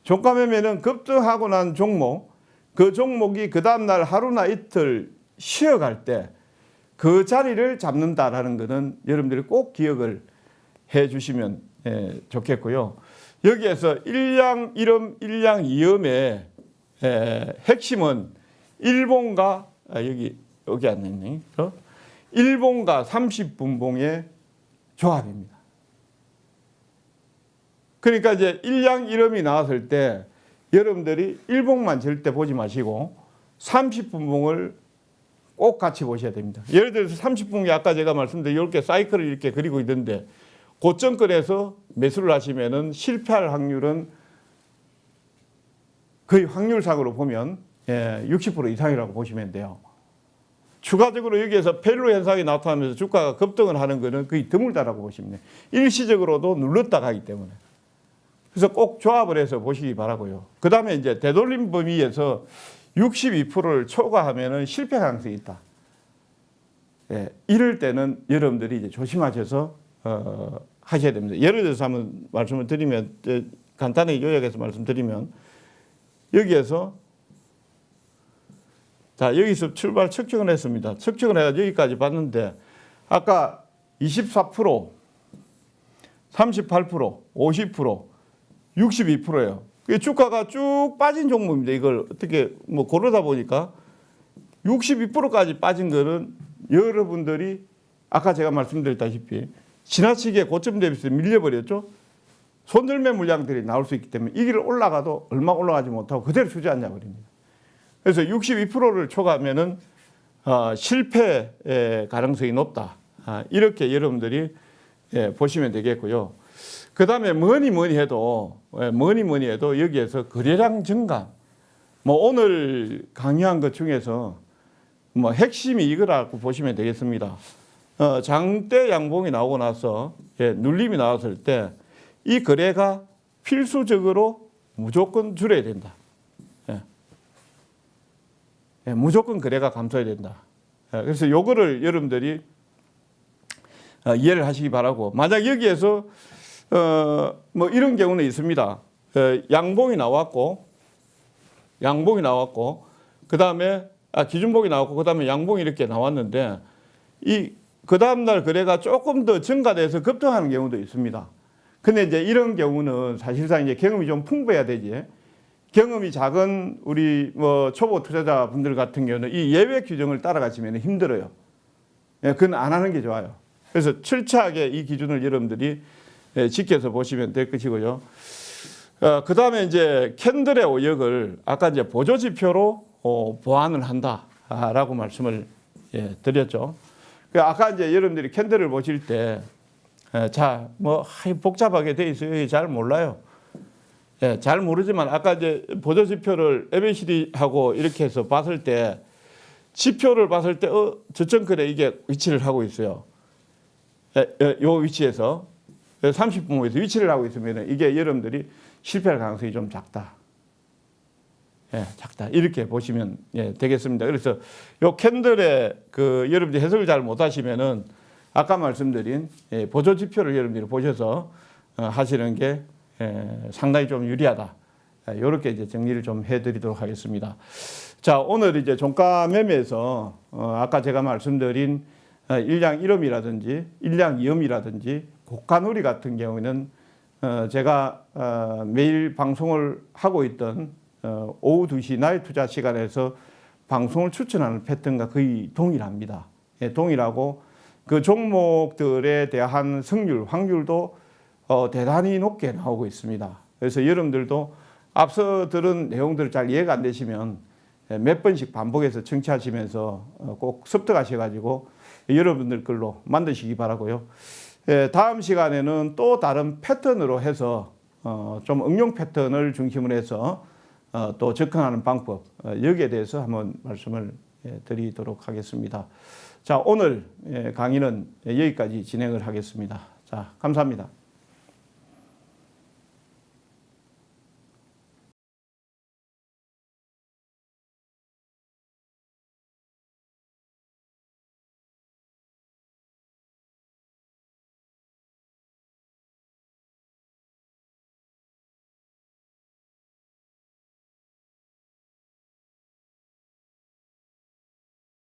종가 매매는 급등하고 난 종목, 그 종목이 그 다음날 하루나 이틀 쉬어갈 때 그 자리를 잡는다라는 것은 여러분들이 꼭 기억을 해 주시면 좋겠고요. 여기에서 일양 이음의 핵심은 일봉과 여기 안 있네. 일봉과 30분봉의 조합입니다. 그러니까 이제 일양 이음이 나왔을 때 여러분들이 일봉만 절대 보지 마시고 30분봉을 꼭 같이 보셔야 됩니다. 예를 들어서 30분봉이 아까 제가 말씀드린 이렇게 사이클을 이렇게 그리고 있는데 고점권에서 매수를 하시면은 실패할 확률은 거의 확률상으로 보면 60% 이상이라고 보시면 돼요. 추가적으로 여기에서 펠로 현상이 나타나면서 주가가 급등을 하는 것은 거의 드물다라고 보시면 돼요. 일시적으로도 눌렀다 가기 때문에. 그래서 꼭 조합을 해서 보시기 바라고요. 그 다음에 이제 되돌림 범위에서 62%를 초과하면은 실패 가능성이 있다. 이럴 때는 여러분들이 이제 조심하셔서 하셔야 됩니다. 예를 들어서 한번 말씀을 드리면 간단하게 요약해서 말씀드리면 여기에서 여기서 출발 측정을 했습니다. 측정을 해서 여기까지 봤는데 아까 24%, 38%, 50%, 62%예요. 주가가 쭉 빠진 종목입니다. 이걸 어떻게 고르다 보니까 62%까지 빠진 거는 여러분들이 아까 제가 말씀드렸다시피 지나치게 고점 대비해서 밀려버렸죠. 손절매 물량들이 나올 수 있기 때문에 이 길을 올라가도 얼마 올라가지 못하고 그대로 주저앉아 버립니다. 그래서 62%를 초과하면은 실패 가능성이 높다. 이렇게 여러분들이 보시면 되겠고요. 그 다음에 뭐니 뭐니 해도 여기에서 거래량 증가. 뭐 오늘 강의한 것 중에서 뭐 핵심이 이거라고 보시면 되겠습니다. 장대 양봉이 나오고 나서 눌림이 나왔을 때 이 거래가 필수적으로 무조건 줄여야 된다. 무조건 거래가 감소해야 된다. 그래서 요거를 여러분들이 이해를 하시기 바라고. 만약 여기에서 뭐 이런 경우는 있습니다. 양봉이 나왔고 그 다음에 기준봉이 나왔고 그 다음에 양봉이 이렇게 나왔는데 그 다음 날 거래가 조금 더 증가돼서 급등하는 경우도 있습니다. 근데 이제 이런 경우는 사실상 이제 경험이 좀 풍부해야 되지. 경험이 작은 우리 뭐 초보 투자자분들 같은 경우는 이 예외 규정을 따라가시면 힘들어요. 그건 안 하는 게 좋아요. 그래서 철저하게 이 기준을 여러분들이 지켜서 보시면 될 것이고요. 그 다음에 이제 캔들의 오역을 아까 이제 보조지표로 보완을 한다라고 말씀을 드렸죠. 아까 이제 여러분들이 캔들을 보실 때, 뭐 복잡하게 돼 있어요. 잘 몰라요. 잘 모르지만 아까 이제 보조지표를 ABCD하고 이렇게 해서 봤을 때 지표를 봤을 때 저점권에 이게 위치를 하고 있어요. 요 위치에서 30분에서 위치를 하고 있으면 이게 여러분들이 실패할 가능성이 좀 작다. 작다. 이렇게 보시면 되겠습니다. 그래서 요 캔들의 여러분들이 해석을 잘 못하시면은 아까 말씀드린 보조지표를 여러분들이 보셔서 하시는 게 상당히 좀 유리하다. 이렇게 이제 정리를 좀 해드리도록 하겠습니다. 자, 오늘 이제 종가 매매에서 아까 제가 말씀드린 일량 1음이라든지 일량 2음이라든지 고가누리 같은 경우에는 제가 매일 방송을 하고 있던 오후 2시 나의 투자 시간에서 방송을 추천하는 패턴과 거의 동일합니다. 동일하고 그 종목들에 대한 승률, 확률도 대단히 높게 나오고 있습니다. 그래서 여러분들도 앞서 들은 내용들을 잘 이해가 안 되시면 몇 번씩 반복해서 청취하시면서 꼭 습득하셔가지고 여러분들 걸로 만드시기 바라고요. 다음 시간에는 또 다른 패턴으로 해서 좀 응용 패턴을 중심으로 해서 또 접근하는 방법 여기에 대해서 한번 말씀을 드리도록 하겠습니다. 자, 오늘 강의는 여기까지 진행을 하겠습니다. 자, 감사합니다.